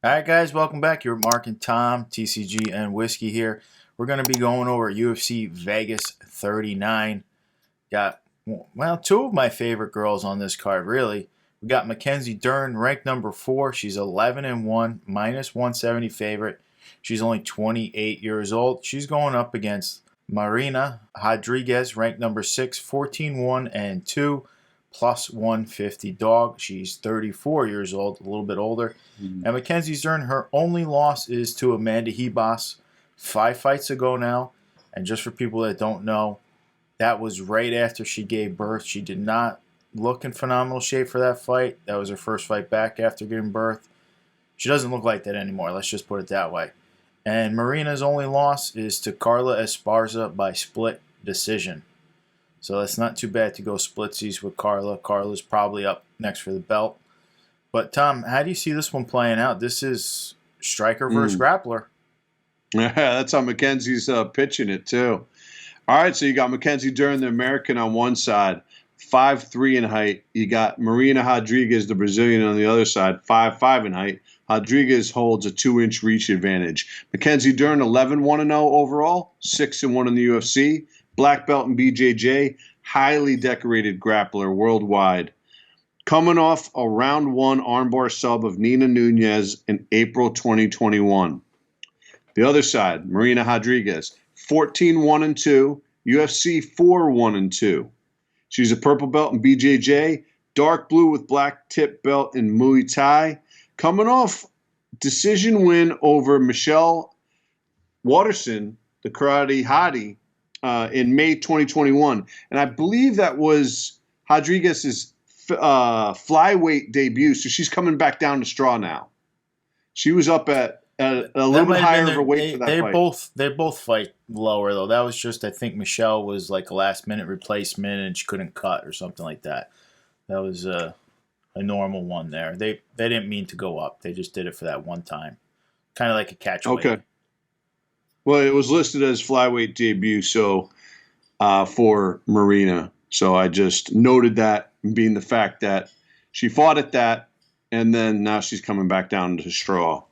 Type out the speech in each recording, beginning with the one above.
All right, guys, welcome back. You're Mark and Tom, TCG and Whiskey here. We're going to be going over UFC Vegas 39. Got, well, two of my favorite girls on this card, really. We got Mackenzie Dern, ranked number 4. She's 11-1, minus 170 favorite. She's only 28 years old. She's going up against Marina Rodriguez, ranked number 6, 14-1-2, plus 150 dog. She's 34 years old, a little bit older. And Mackenzie Dern, her only loss is to Amanda Hebos 5 fights ago now. And just for people that don't know, that was right after she gave birth. She did not look in phenomenal shape for that fight. That was her first fight back after giving birth. She doesn't look like that anymore. Let's just put it that way. And Marina's only loss is to Carla Esparza by split decision. So that's not too bad to go splitsies with Carla. Carla's probably up next for the belt. But, Tom, how do you see this one playing out? This is striker versus grappler. Yeah, that's how Mackenzie's pitching it, too. All right, so you got Mackenzie Dern, the American, on one side, 5'3" in height. You got Marina Rodriguez, the Brazilian, on the other side, 5'5" in height. Rodriguez holds a 2-inch reach advantage. Mackenzie Dern, 11-1-0 overall, 6-1 in the UFC. Black belt in BJJ, highly decorated grappler worldwide. Coming off a round 1 armbar sub of Nina Nunez in April 2021. The other side, Marina Rodriguez, 14-1-2, UFC 4-1-2. She's a purple belt in BJJ, dark blue with black tip belt in Muay Thai. Coming off decision win over Michelle Waterson, the karate hottie, in May 2021. And I believe that was Rodriguez's flyweight debut. So she's coming back down to straw now. She was up at a little bit higher of a weight for that fight. They both fight lower, though. That was just, I think Michelle was like a last-minute replacement and she couldn't cut or something like that. That was a normal one there. They didn't mean to go up. They just did it for that one time. Kind of like a catchweight. Okay. Well, it was listed as flyweight debut, so for Marina. So I just noted that, being the fact that she fought at that, and then now she's coming back down to straw.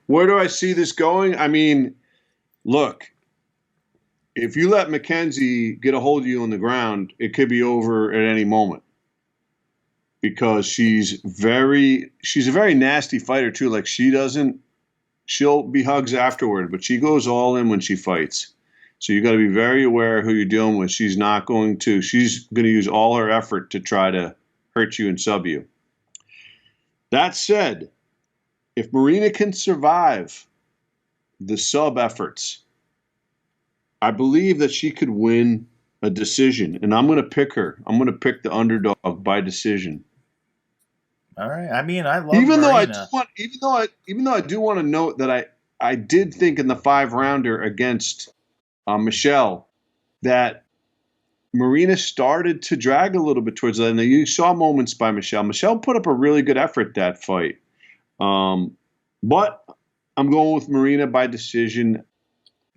Where do I see this going? I mean, look, if you let Mackenzie get a hold of you on the ground, it could be over at any moment. Because she's a very nasty fighter too. Like she'll be hugs afterward, but she goes all in when she fights. So you got to be very aware of who you're dealing with. She's going to use all her effort to try to hurt you and sub you. That said, if Marina can survive the sub efforts, I believe that she could win a decision, and I'm going to pick her. I'm going to pick the underdog by decision. All right. I mean, I love Marina. Even though I do want to note that I did think in the 5-rounder against Michelle that Marina started to drag a little bit towards that. And you saw moments by Michelle. Michelle put up a really good effort that fight. But I'm going with Marina by decision.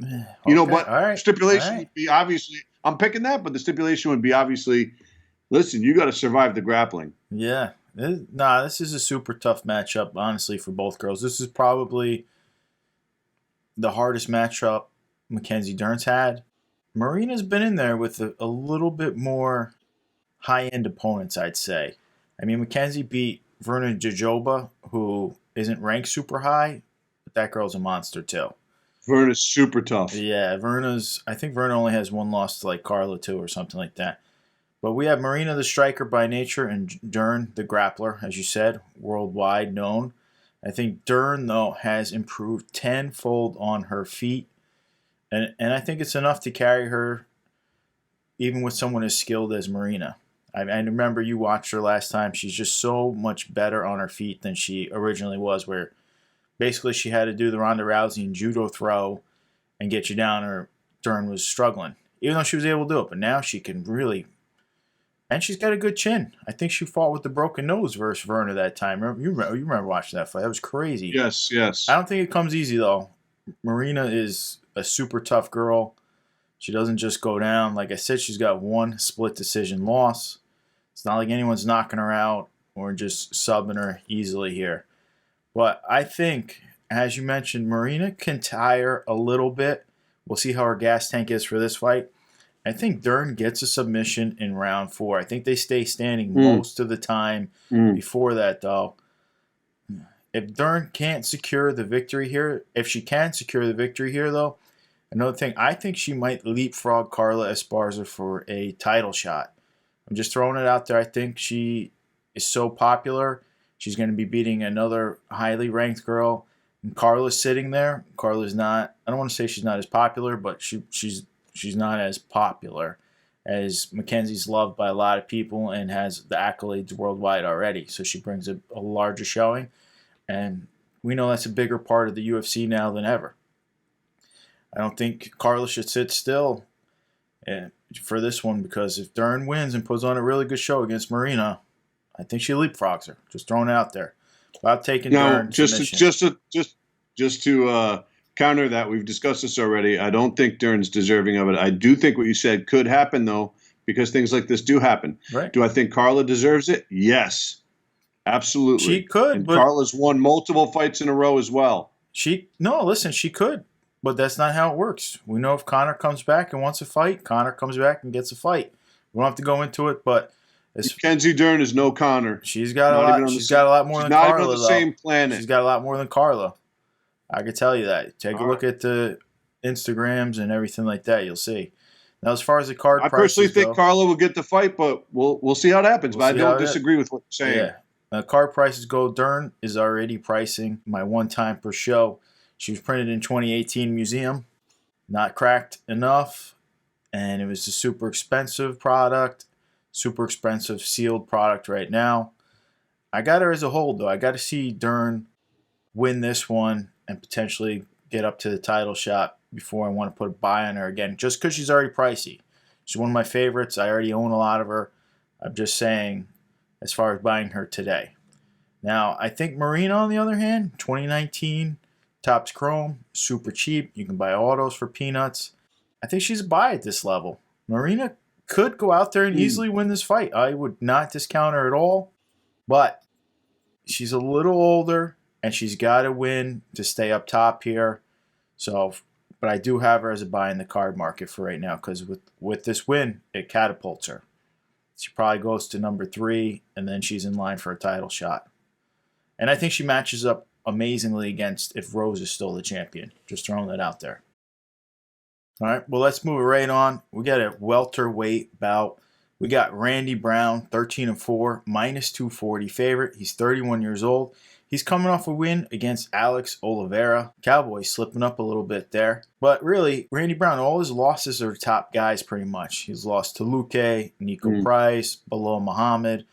Okay. Stipulation would be obviously, I'm picking that, but the stipulation would be obviously, listen, you got to survive the grappling. Yeah. This is a super tough matchup, honestly, for both girls. This is probably the hardest matchup Mackenzie Dern's had. Marina's been in there with a little bit more high-end opponents, I'd say. I mean, Mackenzie beat Verna Jojoba, who isn't ranked super high, but that girl's a monster, too. Verna's super tough. Yeah, I think Verna only has one loss to like Carla, too, or something like that. But we have Marina, the striker by nature, and Dern, the grappler, as you said, worldwide known. I think Dern, though, has improved tenfold on her feet. And I think it's enough to carry her even with someone as skilled as Marina. I remember you watched her last time. She's just so much better on her feet than she originally was, where basically she had to do the Ronda Rousey and judo throw and get you down, or Dern was struggling. Even though she was able to do it. But now she can really... And she's got a good chin. I think she fought with the broken nose versus Verna that time. You remember watching that fight. That was crazy. Yes. I don't think it comes easy, though. Marina is a super tough girl. She doesn't just go down. Like I said, she's got one split decision loss. It's not like anyone's knocking her out or just subbing her easily here. But I think, as you mentioned, Marina can tire a little bit. We'll see how her gas tank is for this fight. I think Dern gets a submission in round 4. I think they stay standing Mm, most of the time mm. before that, though. If Dern can't secure the victory here, if she can secure the victory here, though, another thing, I think she might leapfrog Carla Esparza for a title shot. I'm just throwing it out there. I think she is so popular. She's going to be beating another highly ranked girl. And Carla's sitting there. Carla's not, I don't want to say she's not as popular, but she's not as popular as Mackenzie's loved by a lot of people and has the accolades worldwide already. So she brings a larger showing. And we know that's a bigger part of the UFC now than ever. I don't think Carla should sit still for this one, because if Dern wins and puts on a really good show against Marina, I think she leapfrogs her. Just throwing it out there. Without taking Now, Dern submission. just to counter that, we've discussed this already. I don't think Dern's deserving of it. I do think what you said could happen, though, because things like this do happen. Right. Do I think Carla deserves it? Yes, absolutely. She could, and but Carla's won multiple fights in a row as well. she could. But that's not how it works. We know if Conor comes back and wants a fight, Conor comes back and gets a fight. We don't have to go into it, but Mackenzie Dern is no Conor. She's got a lot. She's got a lot more than Carla. Not even on the same planet. She's got a lot more than Carla. I can tell you that. Take a look at the Instagrams and everything like that. You'll see. Now, as far as the card prices I personally think go, Carla will get the fight, but we'll see how it happens. But I don't disagree with what you're saying. Yeah. Card prices go. Dern is already pricing my one time per show. She was printed in 2018 museum. Not cracked enough, and it was a super expensive product, super expensive sealed product right now. I got her as a hold, though. I got to see Dern win this one and potentially get up to the title shot before I want to put a buy on her again, just because she's already pricey. She's one of my favorites. I already own a lot of her. I'm just saying, as far as buying her today. Now, I think Marina, on the other hand, 2019, Topps Chrome, super cheap. You can buy autos for peanuts. I think she's a buy at this level. Marina could go out there and easily win this fight. I would not discount her at all. But she's a little older, and she's got to win to stay up top here. So, but I do have her as a buy in the card market for right now, because with this win, it catapults her. She probably goes to number 3, and then she's in line for a title shot. And I think she matches up amazingly against if Rose is still the champion. Just throwing that out there. All right, well, let's move it right on. We got a welterweight bout. We got Randy Brown, 13-4, minus 240 favorite. He's 31 years old. He's coming off a win against Alex Oliveira. Cowboys slipping up a little bit there. But really, Randy Brown, all his losses are top guys pretty much. He's lost to Luke, Nikou Price, Bilal Muhammad.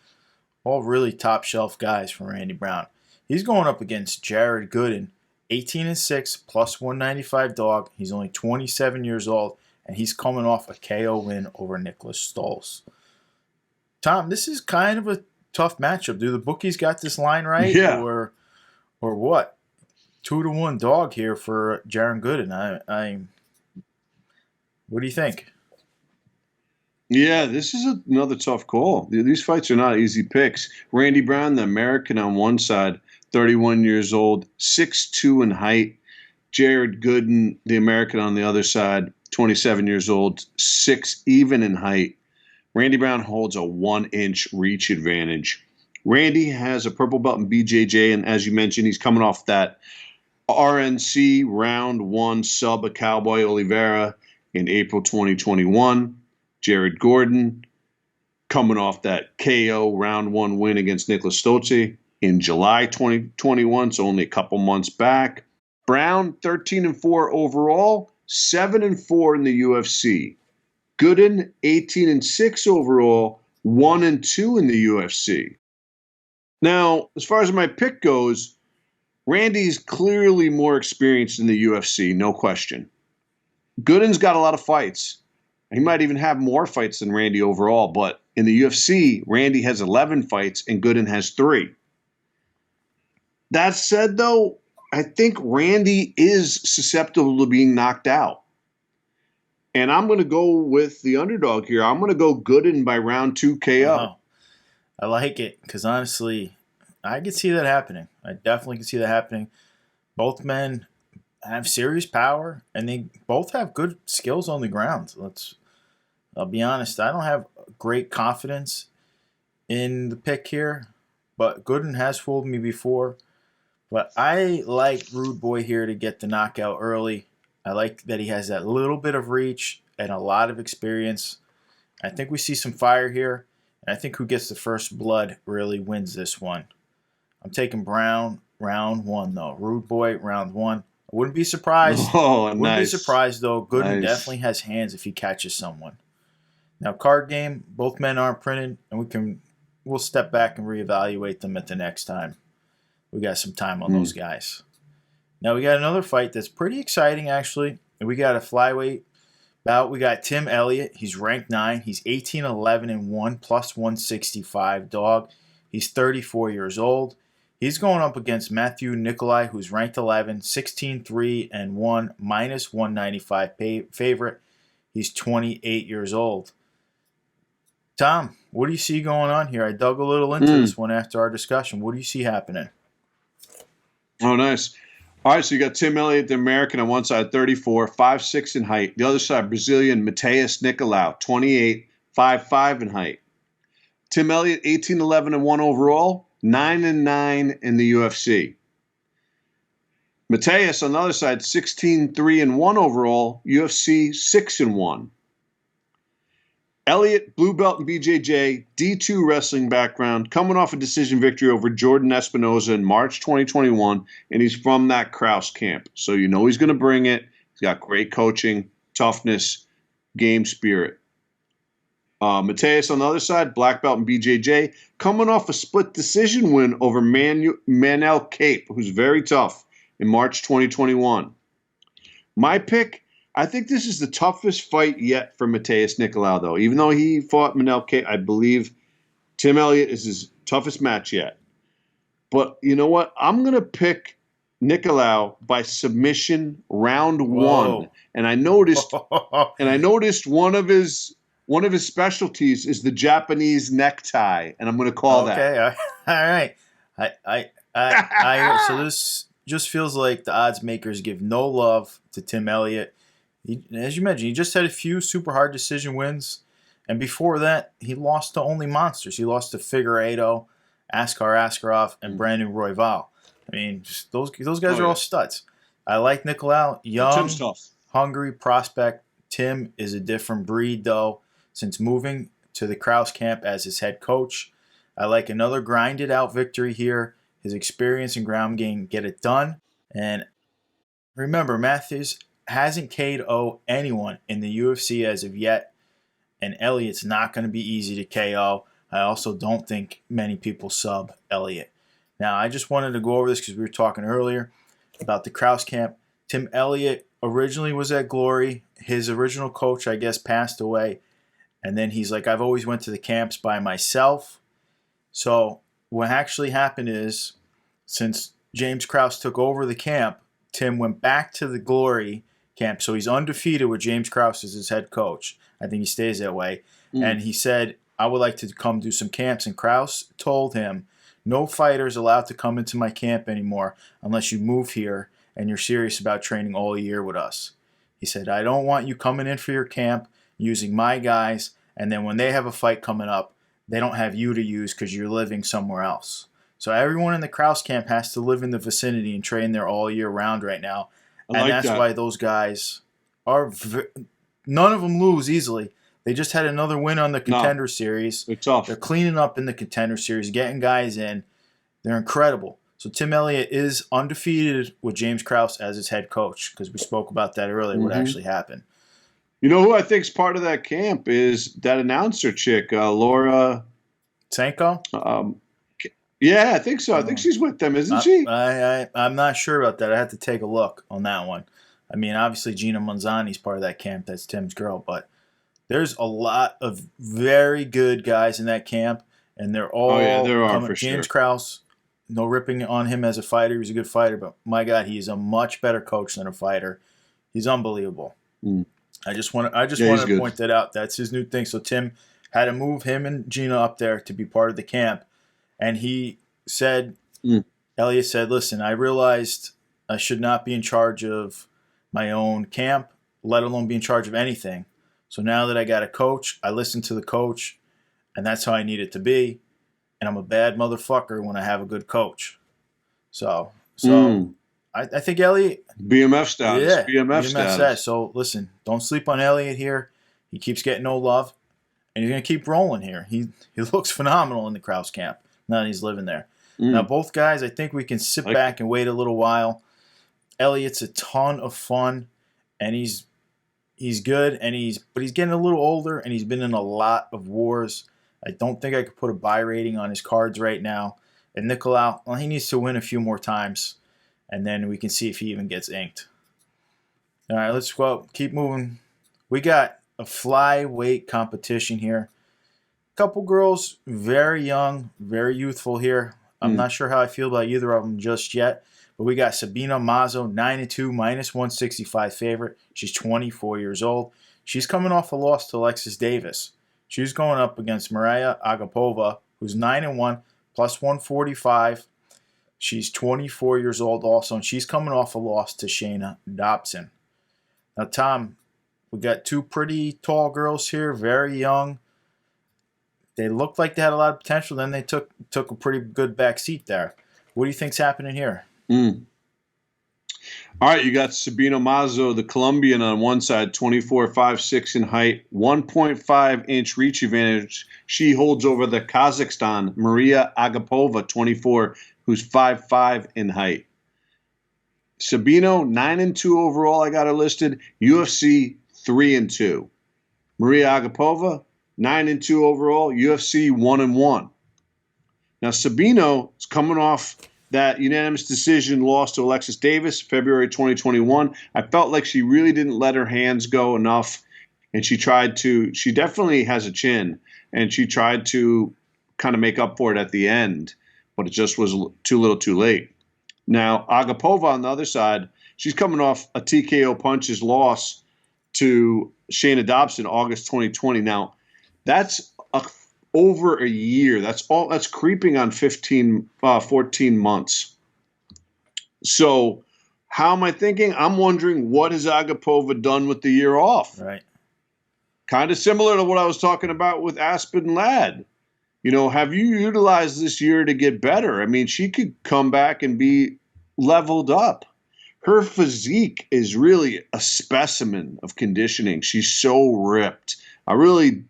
All really top shelf guys for Randy Brown. He's going up against Jared Gooden, 18-6, plus 195 dog. He's only 27 years old, and he's coming off a KO win over Nicholas Stolz. Tom, this is kind of a tough matchup. Do the bookies got this line right? Yeah. Or what? 2-1 dog here for Jared Gooden. What do you think? Yeah, this is another tough call. These fights are not easy picks. Randy Brown, the American on one side, 31 years old, 6'2" in height. Jared Gooden, the American on the other side, 27 years old, 6 even in height. Randy Brown holds a 1-inch reach advantage. Randy has a purple belt in BJJ, and as you mentioned, he's coming off that RNC round 1 sub of Cowboy Oliveira in April 2021. Jared Gordon coming off that KO round 1 win against Nicholas Stolze in July 2021, so only a couple months back. Brown, 13-4 overall, 7-4 in the UFC. Gooden, 18-6 overall, 1-2 in the UFC. Now, as far as my pick goes, Randy's clearly more experienced in the UFC, no question. Gooden's got a lot of fights. He might even have more fights than Randy overall, but in the UFC, Randy has 11 fights and Gooden has 3. That said, though, I think Randy is susceptible to being knocked out. And I'm going to go with the underdog here. I'm going to go Gooden by round 2 KO. Wow. I like it because, honestly, I could see that happening. I definitely can see that happening. Both men have serious power, and they both have good skills on the ground. I'll be honest, I don't have great confidence in the pick here, but Gooden has fooled me before. But I like Rude Boy here to get the knockout early. I like that he has that little bit of reach and a lot of experience. I think we see some fire here. And I think who gets the first blood really wins this one. I'm taking Brown round 1, though. Rude Boy round 1. I wouldn't be surprised. Oh, Wouldn't nice. be surprised, though. Gooden Nice. definitely has hands if he catches someone. Now, card game, both men aren't printed, and we'll step back and reevaluate them at the next time. We got some time on those guys. Now we got another fight that's pretty exciting, actually. And we got a flyweight bout. We got Tim Elliott. He's ranked 9. He's 18-11-1 plus 165 dog. He's 34 years old. He's going up against Matthew Nikolai, who's ranked 11, 16-3-1 minus 195 favorite. He's 28 years old. Tom, what do you see going on here? I dug a little into this one after our discussion. What do you see happening? Oh, nice. All right, so you got Tim Elliott, the American, on one side, 34, 5'6" in height. The other side, Brazilian Mateus Nicolau, 28, 5'5" in height. Tim Elliott, 18-11-1 overall, 9-9 in the UFC. Mateus, on the other side, 16-3-1 overall, UFC 6-1. Elliott, blue belt in BJJ, D2 wrestling background, coming off a decision victory over Jordan Espinoza in March 2021, and he's from that Krause camp. So you know he's going to bring it. He's got great coaching, toughness, game spirit. Mateus on the other side, black belt in BJJ, coming off a split decision win over Manel Cape, who's very tough, in March 2021. My pick, I think this is the toughest fight yet for Mateus Nicolau, though. Even though he fought Manel Cape, I believe Tim Elliott is his toughest match yet. But you know what? I'm going to pick Nicolau by submission round 1. And I noticed one of his specialties is the Japanese necktie, and I'm going to call that. Okay, all right. So this just feels like the odds makers give no love to Tim Elliott. As you mentioned, he just had a few super hard decision wins. And before that, he lost to only monsters. He lost to Figueiredo, Askar Askarov, and Brandon Royval. I mean, those guys are all studs. I like Nicolau, young, hungry prospect. Tim is a different breed, though, since moving to the Krause camp as his head coach. I like another grinded-out victory here. His experience and ground game get it done. And remember, Matthews hasn't KO'd anyone in the UFC as of yet, and Elliott's not going to be easy to KO. I also don't think many people sub Elliott. Now, I just wanted to go over this because we were talking earlier about the Krause camp. Tim Elliott originally was at Glory. His original coach, I guess, passed away, and then he's like, I've always went to the camps by myself. So what actually happened is, since James Krause took over the camp, Tim went back to the Glory camp. So he's undefeated with James Krause as his head coach. I think he stays that way. And he said, I would like to come do some camps. And Krause told him, no fighters allowed to come into my camp anymore unless you move here and you're serious about training all year with us. He said, I don't want you coming in for your camp using my guys, and then when they have a fight coming up, they don't have you to use because you're living somewhere else. So everyone in the Krause camp has to live in the vicinity and train there all year round right now. And that's why those guys are none of them lose easily. They just had another win on the Contender Series. They're tough. They're cleaning up in the Contender Series, getting guys in. They're incredible. So Tim Elliott is undefeated with James Krause as his head coach, because we spoke about that earlier, what actually happened. You know who I think is part of that camp is that announcer chick, Laura Sanko? Yeah, I think so. I think she's with them, isn't she? I'm not sure about that. I have to take a look on that one. I mean, obviously Gina Monzani's part of that camp. That's Tim's girl. But there's a lot of very good guys in that camp, and they're all there are coming. for sure. James Krause, no ripping on him as a fighter. He's a good fighter, but my God, he's a much better coach than a fighter. He's unbelievable. I just wanted to point that out. That's his new thing. So Tim had to move him and Gina up there to be part of the camp. And he said, Mm. Elliott said, listen, I realized I should not be in charge of my own camp, let alone be in charge of anything. So now that I got a coach, I listen to the coach, and that's how I need it to be. And I'm a bad motherfucker when I have a good coach. So I think Elliott, BMF status. yeah, BMF BMF status. So listen, don't sleep on Elliott here. He keeps getting no love, and he's going to keep rolling here. He looks phenomenal in the Kraus camp now that he's living there. Now, both guys, I think we can sit back and wait a little while. Elliott's a ton of fun, and he's good, but he's getting a little older, and he's been in a lot of wars. I don't think I could put a buy rating on his cards right now. And Nikou, well, he needs to win a few more times, and then we can see if he even gets inked. All right, let's go. Keep moving. We got a flyweight competition here. Couple girls, very young, very youthful here. I'm not sure how I feel about either of them just yet. But we got Sabina Mazzo, 9-2, minus 165 favorite. She's 24 years old. She's coming off a loss to Alexis Davis. She's going up against Maria Agupova, who's 9-1, plus 145. She's 24 years old also, and she's coming off a loss to Shayna Dobson. Now, Tom, we got two pretty tall girls here, very young. They looked like they had a lot of potential. Then they took a pretty good back seat there. What do you think's happening here? All right, you got Sabina Mazzo, the Colombian, on one side, 24.56 in height, 1.5-inch reach advantage. She holds over the Kazakhstan, Maria Agupova, 24, who's 5'5" in height. Sabino, 9-2 overall, I got her listed. UFC, 3-2. Maria Agupova, 9-2 overall. UFC, 1-1. Now, Sabino is coming off that unanimous decision loss to Alexis Davis, February 2021. I felt like she really didn't let her hands go enough, and she definitely has a chin, and she tried to kind of make up for it at the end, but it just was too little too late. Now, Agupova on the other side, she's coming off a TKO punches loss to Shayna Dobson, August 2020. Now, that's over a year. That's creeping on 14 months. So how am I thinking? I'm wondering, what has Agupova done with the year off? Right. Kind of similar to what I was talking about with Aspen Ladd. Have you utilized this year to get better? I mean, she could come back and be leveled up. Her physique is really a specimen of conditioning. She's so ripped. I really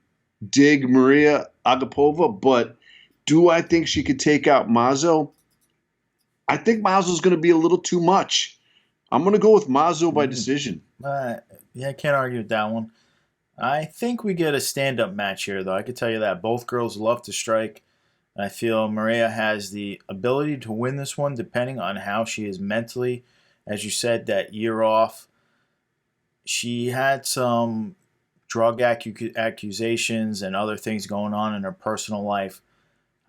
dig Maria Agupova, but do I think she could take out Mazzo? I think Mazzo's going to be a little too much. I'm going to go with Mazzo by decision. Yeah, I can't argue with that one. I think we get a stand-up match here, though. I can tell you that. Both girls love to strike. I feel Maria has the ability to win this one depending on how she is mentally. As you said, that year off, she had some drug accusations and other things going on in her personal life.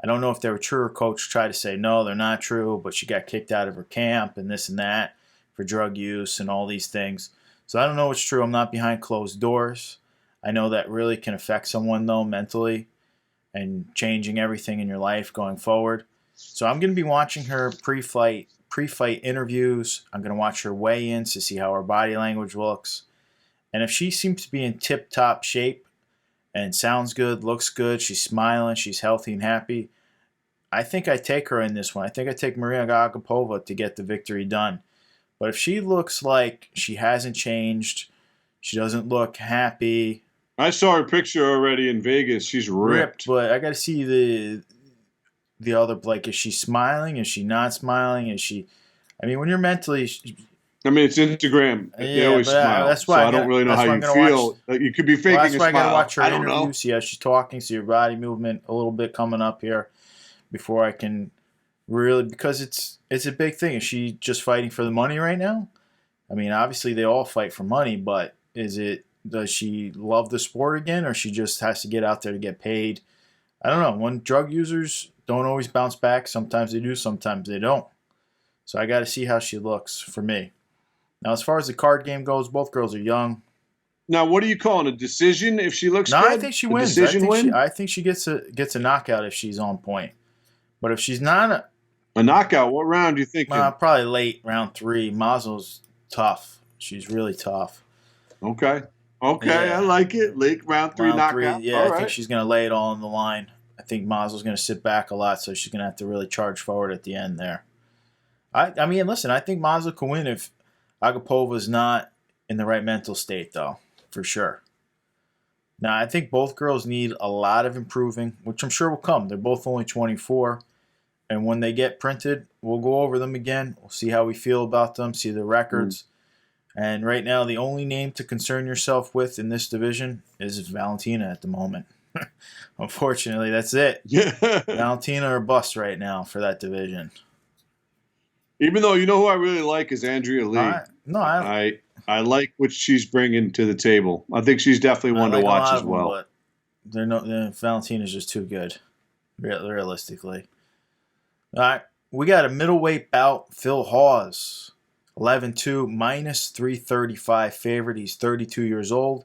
I don't know if they were true. Her coach tried to say, no, they're not true, but she got kicked out of her camp and this and that for drug use and all these things. So I don't know what's true. I'm not behind closed doors. I know that really can affect someone, though, mentally and changing everything in your life going forward. So I'm going to be watching her pre-fight interviews. I'm going to watch her weigh-ins to see how her body language looks. And if she seems to be in tip-top shape and sounds good, looks good, she's smiling, she's healthy and happy, I think I take her in this one. I think I take Maria Agupova to get the victory done. But if she looks like she hasn't changed, she doesn't look happy. I saw her picture already in Vegas. She's ripped. But I got to see the other, like, is she smiling? Is she not smiling? When you're mentally... it's Instagram. They always smile. That's why I don't really know how you feel. You could be faking a smile. That's why I got to watch her interview, know. see how she's talking, see her body movement a little bit coming up here before I can really... Because it's a big thing. Is she just fighting for the money right now? Obviously they all fight for money, but does she love the sport again, or she just has to get out there to get paid? I don't know. When drug users don't always bounce back, sometimes they do, sometimes they don't. So I got to see how she looks for me. Now, as far as the card game goes, both girls are young. Now, what are you calling a decision if she looks good? No, I think she wins. Decision win? I think she gets a knockout if she's on point. But if she's not, A knockout. What round are you thinking? Probably late round 3. Mazzo's tough. She's really tough. Okay. Okay, I Yeah, like it. Late round 3 round 3. knockout. Yeah, All I think right. she's going to lay it all on the line. I think Mazzo's going to sit back a lot, so she's going to have to really charge forward at the end there. I mean, listen, I think Mazzo can win if Agupova's not in the right mental state, though, for sure. Now, I think both girls need a lot of improving, which I'm sure will come. They're both only 24. And when they get printed, we'll go over them again. We'll see how we feel about them, see their records. And right now, the only name to concern yourself with in this division is Valentina at the moment. Unfortunately, that's it. Yeah. Valentina or bust right now for that division. Even though, you know who I really like is Andrea Lee. I like what she's bringing to the table. I think she's definitely one to watch as well. But Valentina's just too good, realistically. All right, we got a middleweight bout. Phil Hawes, 11-2, minus 335 favorite. He's 32 years old.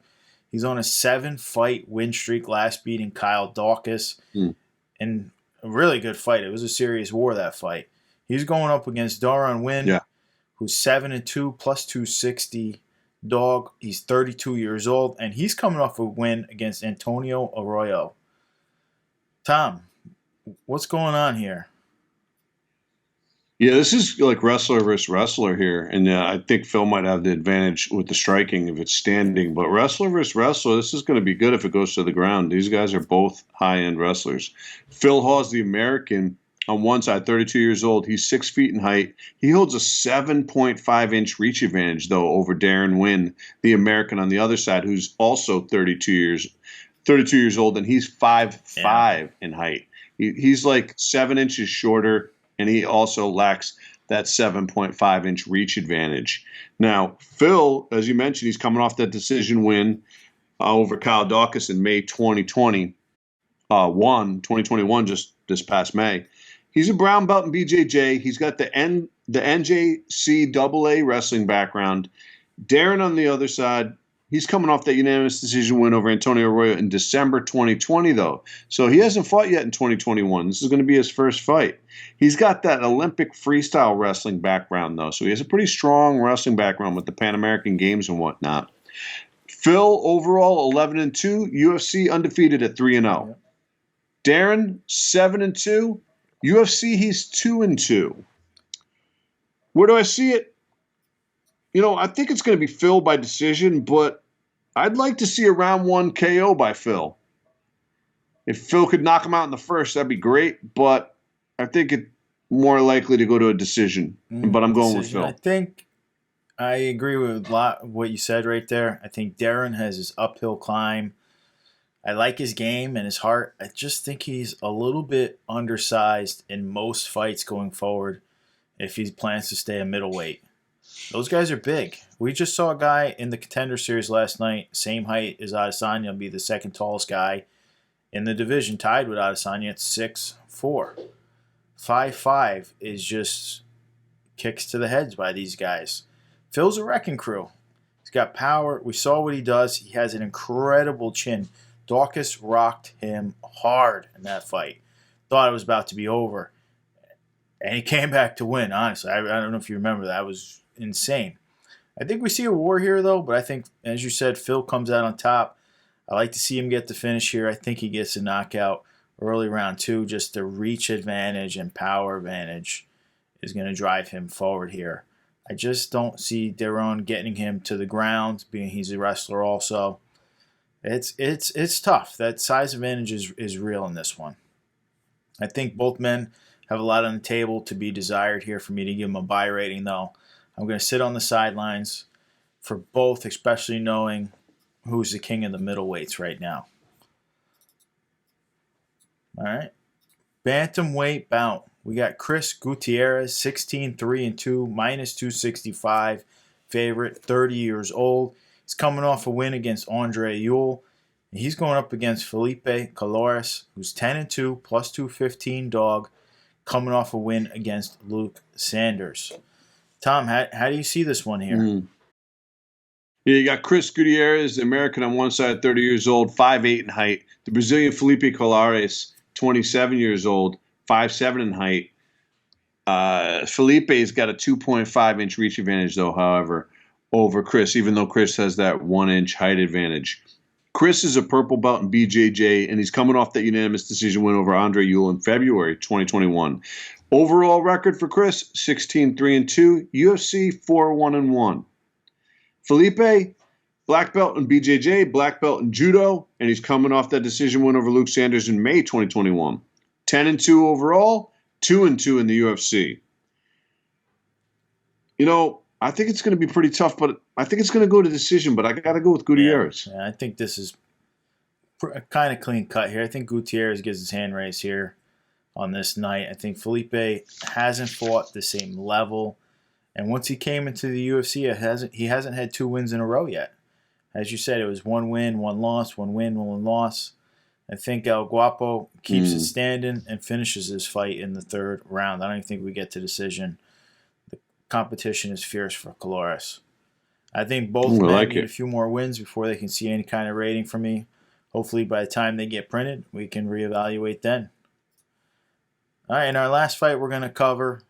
He's on a 7-fight win streak, last beating Kyle Dawkins. And a really good fight. It was a serious war, that fight. He's going up against Darren Nguyen, who's 7-2, plus 260 dog. He's 32 years old, and he's coming off a win against Antonio Arroyo. Tom, what's going on here? Yeah, this is like wrestler versus wrestler here, and I think Phil might have the advantage with the striking if it's standing. But wrestler versus wrestler, this is going to be good if it goes to the ground. These guys are both high-end wrestlers. Phil Hawes, the American, on one side, 32 years old. He's 6 feet in height. He holds a 7.5-inch reach advantage, though, over Darren Nguyen, the American, on the other side, who's also 32 years old, and he's 5'5" in height. He's like 7 inches shorter, and he also lacks that 7.5-inch reach advantage. Now, Phil, as you mentioned, he's coming off that decision win over Kyle Dawkins in May 2021, just this past May. He's a brown belt in BJJ. He's got the NJCAA wrestling background. Darren on the other side, he's coming off that unanimous decision win over Antonio Arroyo in December 2020, though. So he hasn't fought yet in 2021. This is going to be his first fight. He's got that Olympic freestyle wrestling background, though. So he has a pretty strong wrestling background with the Pan American Games and whatnot. Phil, overall, 11-2, UFC undefeated at 3-0. Darren, 7-2. UFC, he's 2-2. Where do I see it? I think it's going to be Phil by decision, but I'd like to see a round 1 KO by Phil. If Phil could knock him out in the first, that'd be great, but I think it's more likely to go to a decision. But I'm going with Phil. I think I agree with a lot of what you said right there. I think Darren has his uphill climb. I like his game and his heart. I just think he's a little bit undersized in most fights going forward if he plans to stay a middleweight. Those guys are big. We just saw a guy in the Contender Series last night, same height as Adesanya, be the second tallest guy in the division, tied with Adesanya at 6'4". 5'5" is just kicks to the heads by these guys. Phil's a wrecking crew. He's got power. We saw what he does. He has an incredible chin. Dawkins rocked him hard in that fight. Thought it was about to be over. And he came back to win, honestly. I don't know if you remember that. It was insane. I think we see a war here, though, but I think, as you said, Phil comes out on top. I like to see him get the finish here. I think he gets a knockout early round 2. Just the reach advantage and power advantage is going to drive him forward here. I just don't see Darren getting him to the ground, being he's a wrestler also. It's tough. That size advantage is real in this one. I think both men have a lot on the table to be desired here for me to give them a buy rating, though. I'm going to sit on the sidelines for both, especially knowing who's the king of the middleweights right now. All right. Bantamweight bout. We got Chris Gutierrez, 16-3-2, minus 265, favorite, 30 years old. He's coming off a win against Andre Ewell. He's going up against Felipe Calores, who's 10-2, plus 215 dog, coming off a win against Luke Sanders. Tom, how do you see this one here? Yeah, you got Chris Gutierrez, the American on one side, 30 years old, 5'8" in height. The Brazilian Felipe Calores, 27 years old, 5'7" in height. Felipe's got a 2.5-inch reach advantage, though, however, over Chris, even though Chris has that 1-inch height advantage. Chris is a purple belt in BJJ, and he's coming off that unanimous decision win over Andre Ewell in February 2021. Overall record for Chris, 16-3-2, UFC 4-1-1. Felipe, black belt in BJJ, black belt in Judo, and he's coming off that decision win over Luke Sanders in May 2021. 10-2 overall, 2-2 in the UFC. You know, I think it's going to be pretty tough, but I think it's going to go to decision, but I got to go with Gutierrez. Yeah, I think this is kind of clean cut here. I think Gutierrez gets his hand raised here on this night. I think Felipe hasn't fought the same level. And once he came into the UFC, he hasn't had 2 wins in a row yet. As you said, it was 1 win, 1 loss, 1 win, 1 loss. I think El Guapo keeps it standing and finishes his fight in the 3rd round. I don't even think we get to decision. The competition is fierce for Colores. I think both men need a few more wins before they can see any kind of rating from me. Hopefully by the time they get printed, we can reevaluate then. All right, in our last fight, we're going to cover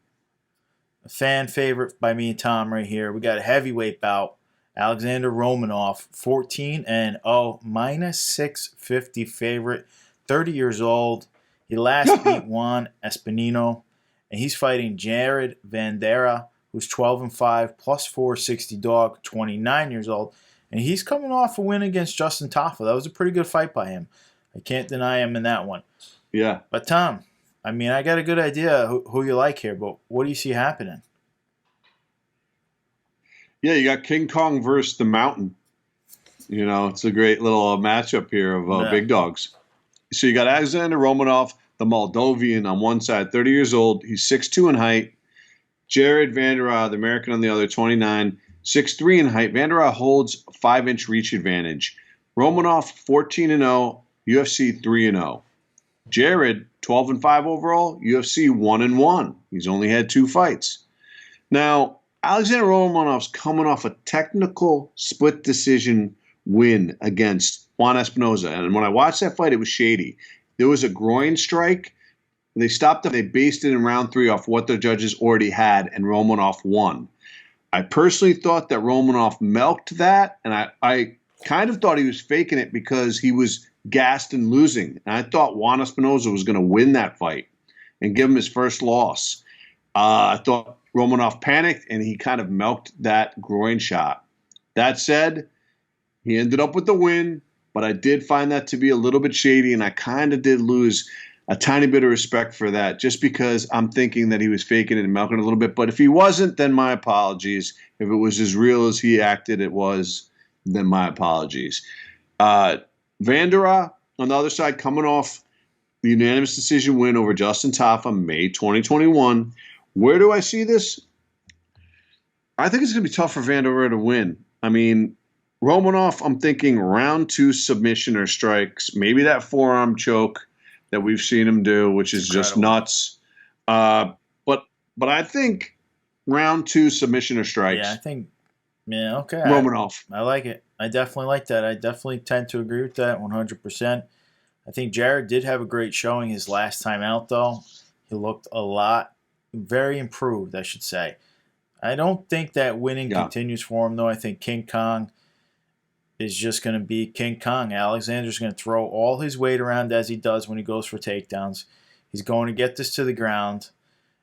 a fan favorite by me and Tom right here. We got a heavyweight bout. Alexander Romanoff, 14-0, minus 650 favorite, 30 years old. He last beat Juan Espinino, and he's fighting Jared Vanderaa, who's 12-5, plus 460 dog, 29 years old. And he's coming off a win against Justin Tafa. That was a pretty good fight by him. I can't deny him in that one. Yeah. But Tom, I mean, I got a good idea who you like here, but what do you see happening? Yeah, you got King Kong versus the Mountain. You know, it's a great little matchup here of big dogs. So you got Alexander Romanoff, the Moldovan, on one side, 30 years old. He's 6'2" in height. Jared Vanderaa, the American, on the other, 29, 6'3" in height. Vanderaa holds 5-inch reach advantage. Romanoff, 14-0, UFC 3-0. Jared, 12-5 overall, UFC 1-1. He's only had 2 fights. Now, Alexander Romanoff's coming off a technical split decision win against Juan Espinoza. And when I watched that fight, it was shady. There was a groin strike. They stopped him. They based it in round 3 off what the judges already had, and Romanoff won. I personally thought that Romanoff milked that, and I kind of thought he was faking it because he was gassed and losing. And I thought Juan Espinoza was going to win that fight and give him his first loss. I thought Romanoff panicked, and he kind of milked that groin shot. That said, he ended up with the win, but I did find that to be a little bit shady, and I kind of did lose a tiny bit of respect for that just because I'm thinking that he was faking it and milking it a little bit. But if he wasn't, then my apologies. If it was as real as he acted it was, then my apologies. Vanderaa, on the other side, coming off the unanimous decision win over Justin Tafa, May 2021. Where do I see this? I think it's going to be tough for Vanderaa to win. I mean, Romanoff, I'm thinking round 2 submission or strikes, maybe that forearm choke that we've seen him do, which is just nuts. But I think round 2 submission or strikes. Yeah, I think, yeah, okay. Romanoff. I like it. I definitely like that. I definitely tend to agree with that 100%. I think Jared did have a great showing his last time out, though. He looked very improved, I should say. I don't think that winning continues for him, though. I think King Kong is just going to be King Kong. Alexander's going to throw all his weight around as he does when he goes for takedowns. He's going to get this to the ground,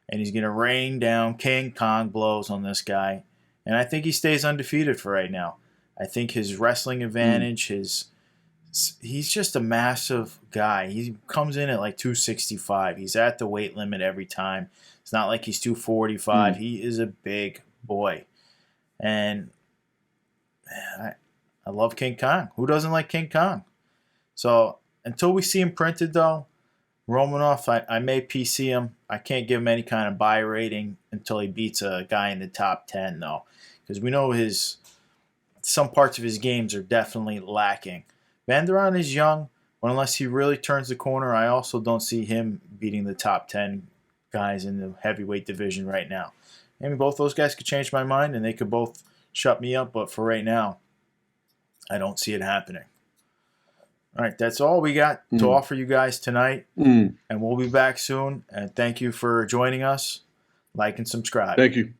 and he's going to rain down King Kong blows on this guy. And I think he stays undefeated for right now. I think his wrestling advantage, he's just a massive guy. He comes in at like 265. He's at the weight limit every time. It's not like he's 245. He is a big boy. And man, I love King Kong. Who doesn't like King Kong? So until we see him printed, though, Romanoff, I may PC him. I can't give him any kind of buy rating until he beats a guy in the top 10, though. Because we know some parts of his games are definitely lacking. Vanderaa is young, but unless he really turns the corner, I also don't see him beating the top 10 guys in the heavyweight division right now. Maybe both those guys could change my mind, and they could both shut me up, but for right now, I don't see it happening. All right, that's all we got to offer you guys tonight, and we'll be back soon. And thank you for joining us. Like and subscribe. Thank you.